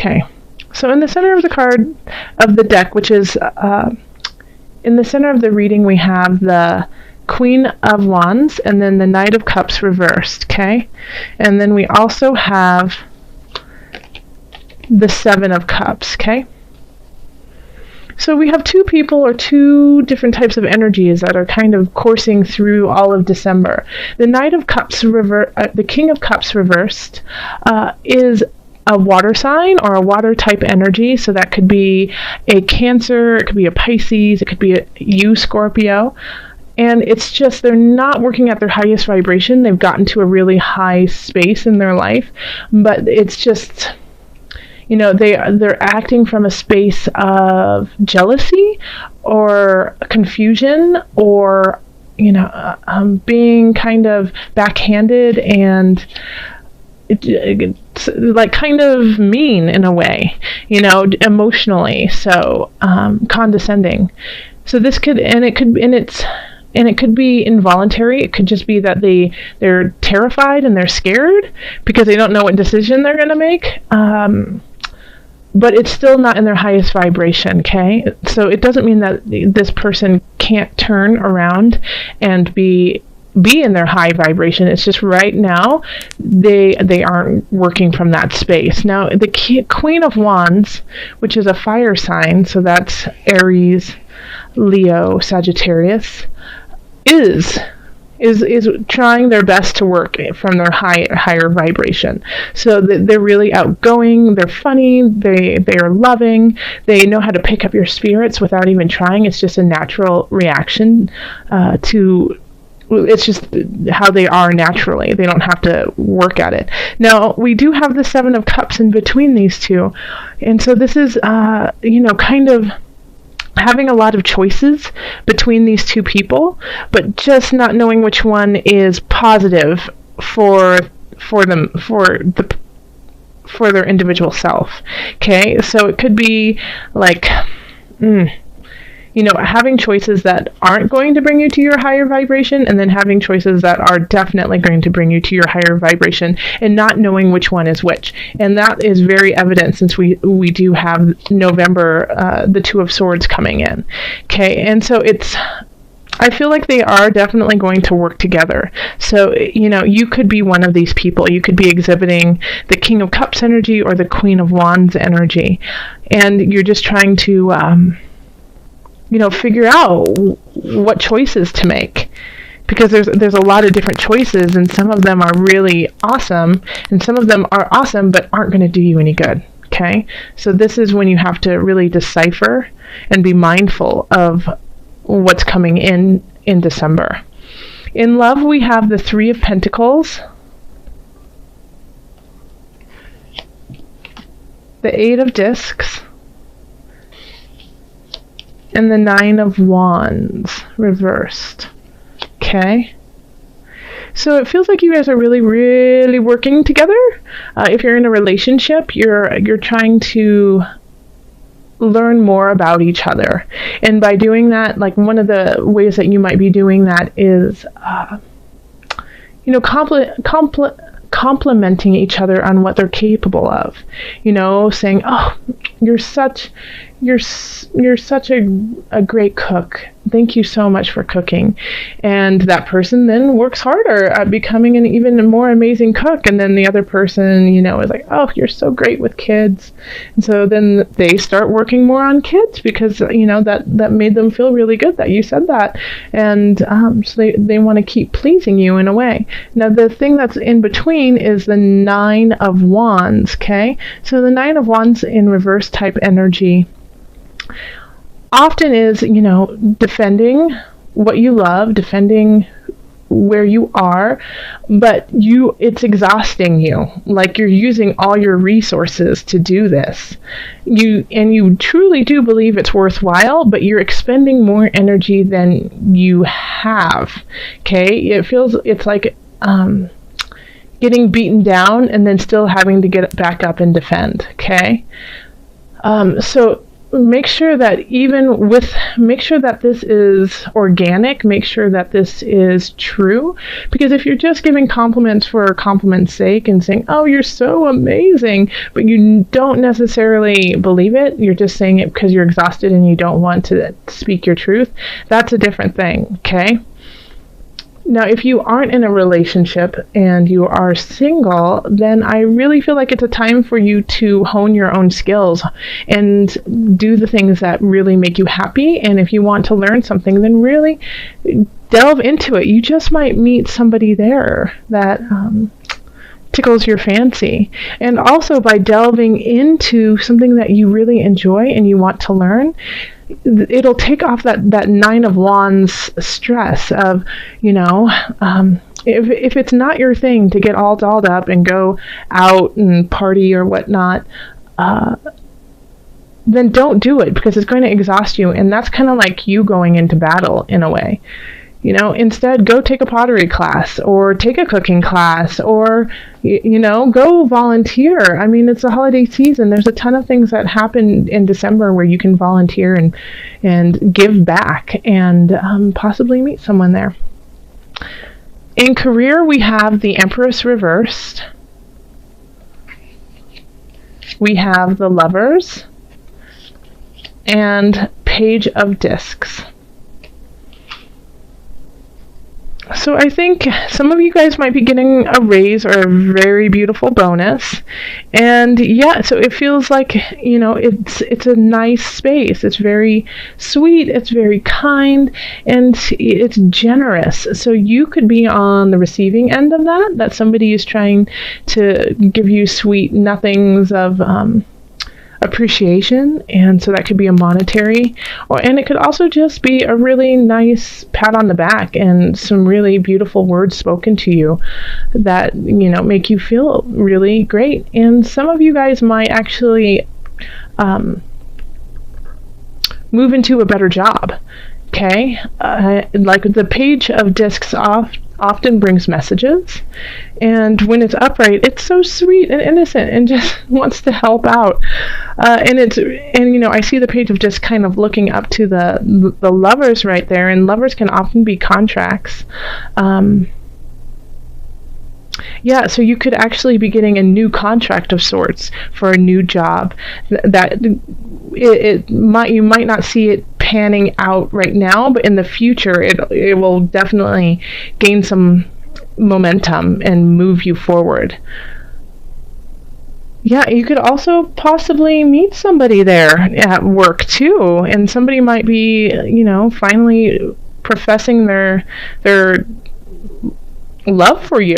Okay. So in the center of the card of the deck, which is in the center of the reading, we have the Queen of Wands and then the Knight of Cups reversed, okay? And then we also have the Seven of Cups, okay? So we have two people or two different types of energies that are kind of coursing through all of December. The Knight of Cups the King of Cups reversed is a water sign or a water type energy. So that could be a Cancer, it could be a Pisces, it could be you, Scorpio. And it's just they're not working at their highest vibration. They've gotten to a really high space in their life, but it's just, you know, they're acting from a space of jealousy or confusion or, you know, being kind of backhanded and it's like kind of mean in a way, you know, emotionally. So condescending. So this could, and it could be involuntary. It could just be that they're terrified and they're scared because they don't know what decision they're going to make. But it's still not in their highest vibration, okay? So it doesn't mean that this person can't turn around and be in their high vibration. It's just right now they aren't working from that space. Now, the Queen of Wands, which is a fire sign, so that's Aries, Leo, Sagittarius, is trying their best to work from their higher vibration. So they're really outgoing, they're funny, they are loving, they know how to pick up your spirits without even trying. It's just a natural reaction it's just how they are naturally. They don't have to work at it. Now, we do have the Seven of Cups in between these two. And so this is, you know, kind of having a lot of choices between these two people, but just not knowing which one is positive for their individual self. Okay, so it could be like, you know, having choices that aren't going to bring you to your higher vibration, and then having choices that are definitely going to bring you to your higher vibration, and not knowing which one is which. And that is very evident since we do have November, the Two of Swords coming in. Okay, and so I feel like they are definitely going to work together. So, you know, you could be one of these people. You could be exhibiting the King of Cups energy or the Queen of Wands energy, and you're just trying to you know, figure out what choices to make, because there's a lot of different choices, and some of them are really awesome, and some of them are awesome but aren't going to do you any good. Okay, so this is when you have to really decipher and be mindful of what's coming in December. In love, we have the Three of Pentacles, the Eight of Discs, and the Nine of Wands reversed. Okay, so it feels like you guys are really, really working together. If you're in a relationship, you're trying to learn more about each other, and by doing that, like one of the ways that you might be doing that is, you know, complimenting each other on what they're capable of. You know, saying, "Oh, you're such a great cook. Thank you so much for cooking." And that person then works harder at becoming an even more amazing cook. And then the other person, you know, is like, "Oh, you're so great with kids." And so then they start working more on kids because, you know, that made them feel really good that you said that. And so they want to keep pleasing you in a way. Now, the thing that's in between is the Nine of Wands, okay? So the Nine of Wands in reverse type energy often is, you know, defending what you love, defending where you are, but it's exhausting you. Like you're using all your resources to do this. You truly do believe it's worthwhile, but you're expending more energy than you have. Okay? It's like getting beaten down and then still having to get back up and defend. Okay? So make sure that make sure that this is organic, make sure that this is true, because if you're just giving compliments for compliment's sake and saying, oh, you're so amazing, but you don't necessarily believe it, you're just saying it because you're exhausted and you don't want to speak your truth, that's a different thing, okay? Now, if you aren't in a relationship and you are single, then I really feel like it's a time for you to hone your own skills and do the things that really make you happy. And if you want to learn something, then really delve into it. You just might meet somebody there that tickles your fancy. And also by delving into something that you really enjoy and you want to learn, it'll take off that 9 of Wands stress of, if it's not your thing to get all dolled up and go out and party or whatnot, then don't do it, because it's going to exhaust you. And that's kind of like you going into battle in a way. Instead, go take a pottery class or take a cooking class or, go volunteer. I mean, it's the holiday season. There's a ton of things that happen in December where you can volunteer and give back and possibly meet someone there. In career, we have the Empress reversed. We have the Lovers and Page of Discs. So I think some of you guys might be getting a raise or a very beautiful bonus. And yeah, so it feels like, it's a nice space. It's very sweet, it's very kind, and it's generous. So you could be on the receiving end of that somebody is trying to give you sweet nothings of appreciation, and so that could be a monetary, and it could also just be a really nice pat on the back and some really beautiful words spoken to you that make you feel really great. And some of you guys might actually move into a better job. Okay, like the Page of Discs often brings messages, and when it's upright, it's so sweet and innocent and just wants to help out. And I see the Page of Discs kind of looking up to the Lovers right there, and Lovers can often be contracts. Yeah, so you could actually be getting a new contract of sorts for a new job. You might not see it panning out right now, but in the future it will definitely gain some momentum and move you forward. Yeah, you could also possibly meet somebody there at work too, and somebody might be, finally professing their love for you.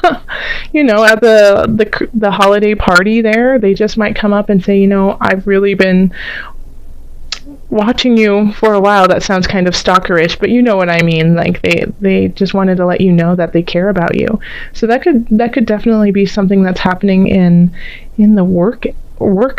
At the holiday party there, they just might come up and say, I've really been watching you for a while. That sounds kind of stalkerish, but you know what I mean. Like they just wanted to let you know that they care about you. So that could definitely be something that's happening in the work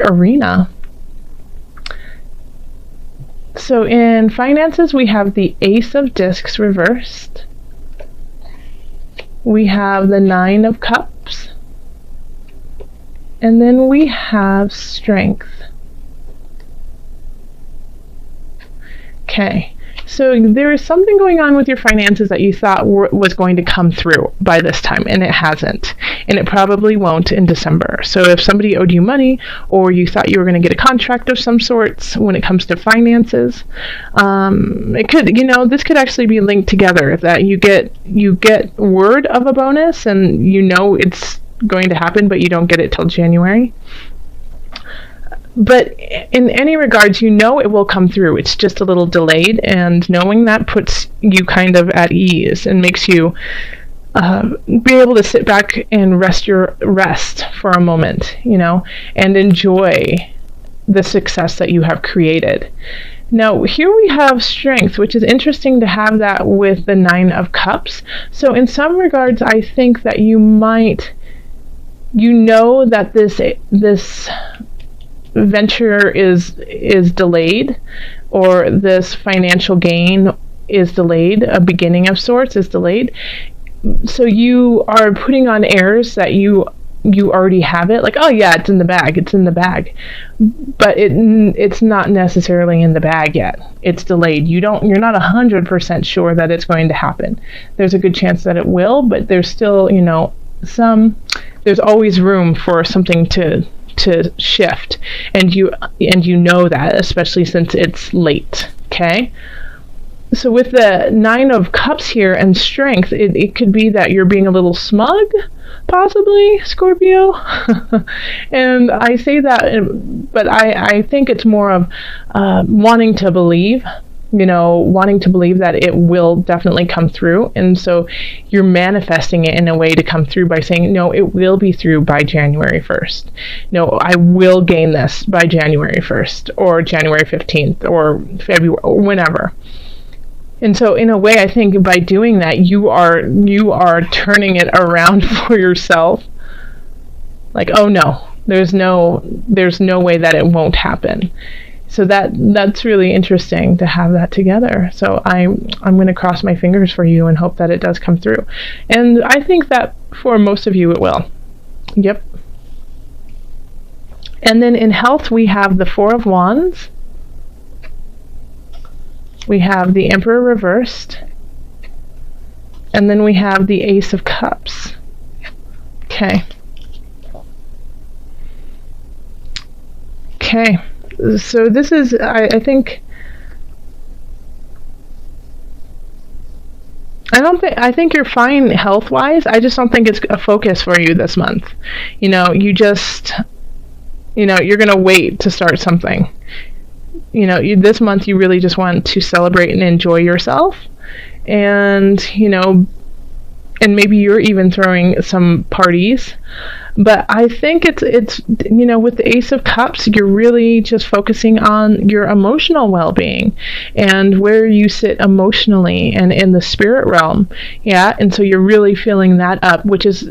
arena. So in finances, we have the Ace of Discs reversed. We have the 9 of Cups. And then we have Strength. Okay, so there is something going on with your finances that you thought was going to come through by this time, and it hasn't, and it probably won't in December. So if somebody owed you money, or you thought you were going to get a contract of some sorts when it comes to finances, it could, this could actually be linked together, that you get word of a bonus, and it's going to happen, but you don't get it till January. But in any regards, it will come through. It's just a little delayed, and knowing that puts you kind of at ease and makes you be able to sit back and rest for a moment, and enjoy the success that you have created. Now, here we have Strength, which is interesting to have that with the 9 of Cups. So in some regards, I think that you might, that this venture is delayed, or this financial gain is delayed, a beginning of sorts is delayed. So you are putting on airs that you you already have it, like, oh yeah, it's in the bag, it's in the bag, but it's not necessarily in the bag yet. It's delayed. You're not 100% sure that it's going to happen. There's a good chance that it will, but there's still, there's always room for something to shift, and you know that, especially since it's late. Okay. So with the 9 of Cups here and strength, it could be that you're being a little smug, possibly, Scorpio. And I say that, but I think it's more of wanting to believe that it will definitely come through. And so you're manifesting it in a way to come through by saying, no, it will be through by January 1st. No, I will gain this by January 1st or January 15th or February or whenever. And so in a way, I think by doing that, you are turning it around for yourself. Like, oh no, there's no way that it won't happen. So that's really interesting to have that together. So I'm going to cross my fingers for you and hope that it does come through. And I think that for most of you it will. Yep. And then in health, we have the 4 of Wands. We have the Emperor reversed, and then we have the Ace of Cups. Okay. Okay. So this is, I think you're fine health-wise. I just don't think it's a focus for you this month. You're going to wait to start something. This month you really just want to celebrate and enjoy yourself, and maybe you're even throwing some parties. But I think it's with the Ace of Cups, you're really just focusing on your emotional well-being and where you sit emotionally and in the spirit realm. Yeah, and so you're really filling that up, which is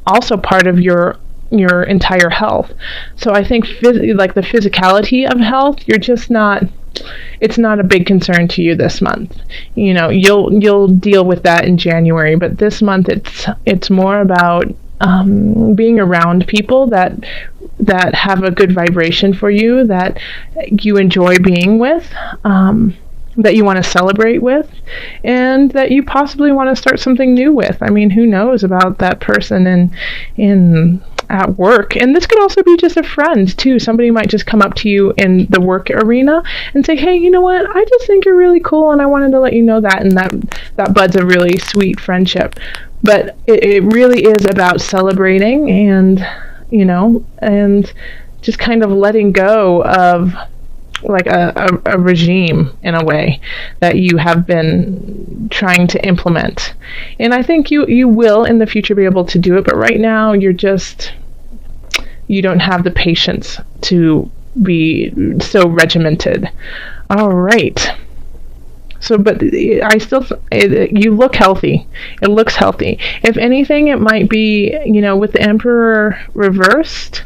also part of your entire health. So I think like the physicality of health, it's not a big concern to you this month. You'll deal with that in January, but this month it's more about being around people that have a good vibration for you, that you enjoy being with, that you want to celebrate with, and that you possibly want to start something new with. I mean, who knows about that person in at work. And this could also be just a friend too. Somebody might just come up to you in the work arena and say, hey, you know what, I just think you're really cool and I wanted to let you know that, and that buds a really sweet friendship. But it really is about celebrating and just kind of letting go of like a regime in a way that you have been trying to implement. And I think you will in the future be able to do it, but right now you don't have the patience to be so regimented. All right. So, but you look healthy. It looks healthy. If anything, it might be, with the Emperor reversed,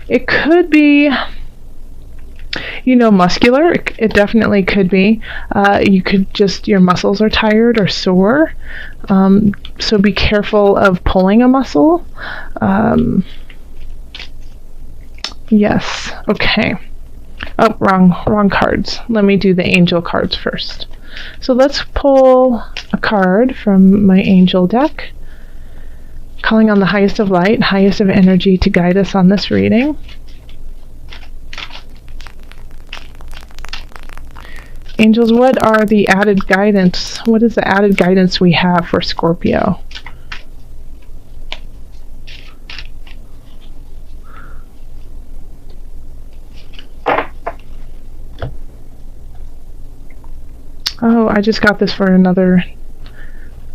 it could be, muscular. It definitely could be. You could your muscles are tired or sore. So be careful of pulling a muscle. Yes. Okay. Oh, wrong cards. Let me do the angel cards first. So let's pull a card from my angel deck, calling on the highest of light, highest of energy to guide us on this reading. Angels, what are the added guidance? What is the added guidance we have for Scorpio? Oh, I just got this for another,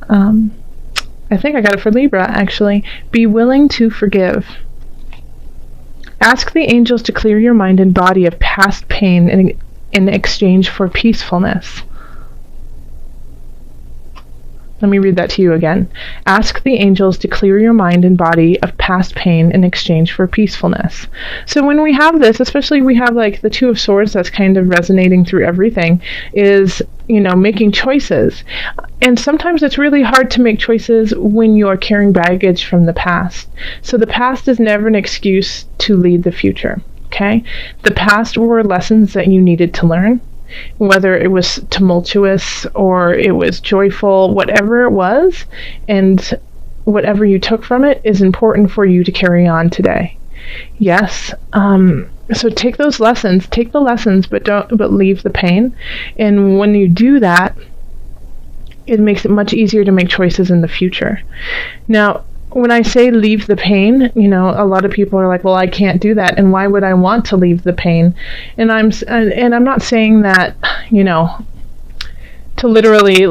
I think I got it for Libra, actually. Be willing to forgive. Ask the angels to clear your mind and body of past pain in exchange for peacefulness. Let me read that to you again. Ask the angels to clear your mind and body of past pain in exchange for peacefulness. So when we have this, especially we have like the Two of Swords that's kind of resonating through everything, is, making choices. And sometimes it's really hard to make choices when you're carrying baggage from the past. So the past is never an excuse to lead the future, okay? The past were lessons that you needed to learn, whether it was tumultuous or it was joyful, whatever it was, and whatever you took from it is important for you to carry on today. Yes. So take the lessons, but leave the pain. And when you do that, it makes it much easier to make choices in the future. Now, when I say leave the pain, a lot of people are like, well, I can't do that, and why would I want to leave the pain? And I'm not saying that, to literally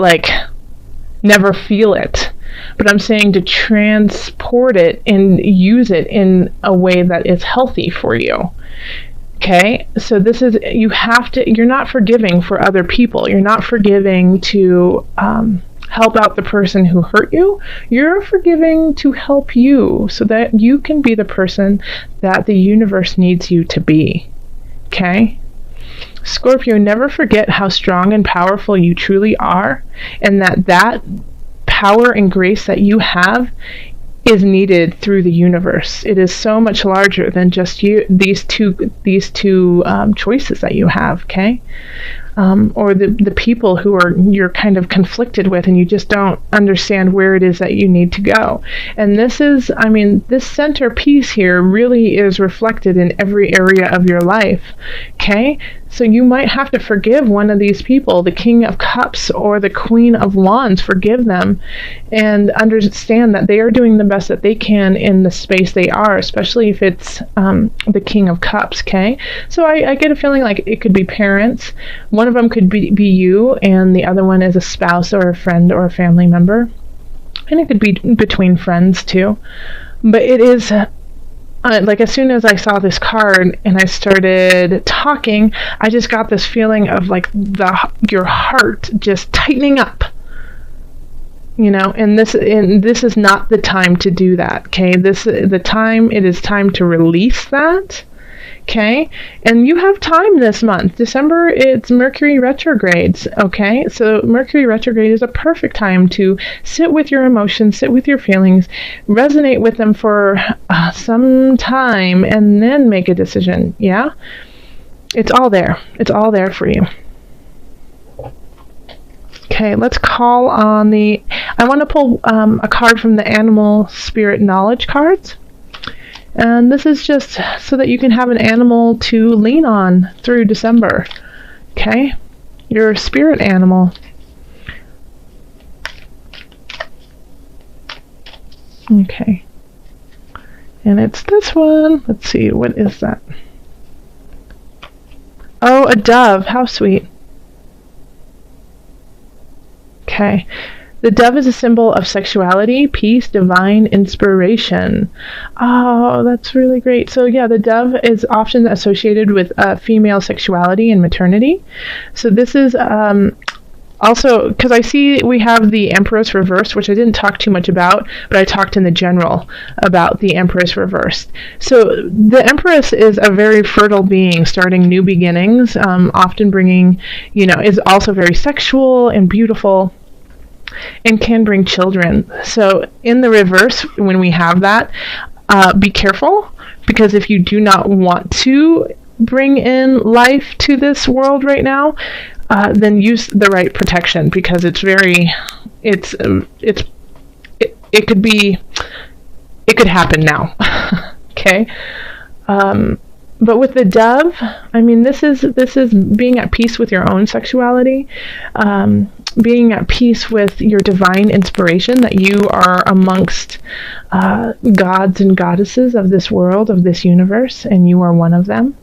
never feel it. But I'm saying to transport it and use it in a way that is healthy for you. Okay? So you're not forgiving for other people. You're not forgiving to help out the person who hurt you. You're forgiving to help you so that you can be the person that the universe needs you to be. Okay? Scorpio, never forget how strong and powerful you truly are, and that power and grace that you have is needed through the universe. It is so much larger than just these two choices that you have, okay? Or the people who you're kind of conflicted with, and you just don't understand where it is that you need to go. And this centerpiece here really is reflected in every area of your life, okay? So you might have to forgive one of these people, the King of Cups or the Queen of Wands. Forgive them and understand that they are doing the best that they can in the space they are, especially if it's the King of Cups, okay? So I get a feeling like it could be parents. One of them could be you, and the other one is a spouse or a friend or a family member. And it could be between friends too. But it is... as soon as I saw this card and I started talking, I just got this feeling of your heart just tightening up, and this is not the time to do that. Okay, it is time to release that. Okay, and you have time this month. December, it's Mercury retrogrades, okay? So Mercury retrograde is a perfect time to sit with your emotions, sit with your feelings, resonate with them for some time, and then make a decision, yeah? It's all there. It's all there for you. Okay, let's call on I want to pull a card from the Animal Spirit Knowledge cards. And this is just so that you can have an animal to lean on through December. Okay? Your spirit animal. Okay. And it's this one. Let's see, what is that? Oh, a dove. How sweet. Okay. The dove is a symbol of sexuality, peace, divine inspiration. Oh, that's really great. So yeah, the dove is often associated with female sexuality and maternity. So this is also, because I see we have the Empress reversed, which I didn't talk too much about, but I talked in the general about the Empress reversed. So the Empress is a very fertile being, starting new beginnings, often bringing, is also very sexual and beautiful, and can bring children. So in the reverse, when we have that, be careful, because if you do not want to bring in life to this world right now, then use the right protection, because it could happen now. Okay. But with the dove, this is being at peace with your own sexuality, being at peace with your divine inspiration, that you are amongst gods and goddesses of this world, of this universe, and you are one of them,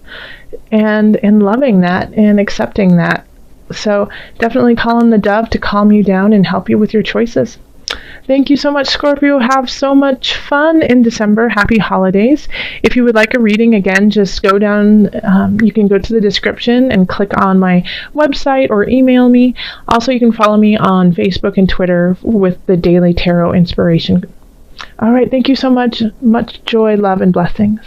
and loving that and accepting that. So definitely call on the dove to calm you down and help you with your choices. Thank you so much, Scorpio. Have so much fun in December. Happy holidays. If you would like a reading, again, just go down, you can go to the description and click on my website or email me. Also, you can follow me on Facebook and Twitter with the Daily Tarot Inspiration. All right, thank you so much. Much joy, love, and blessings.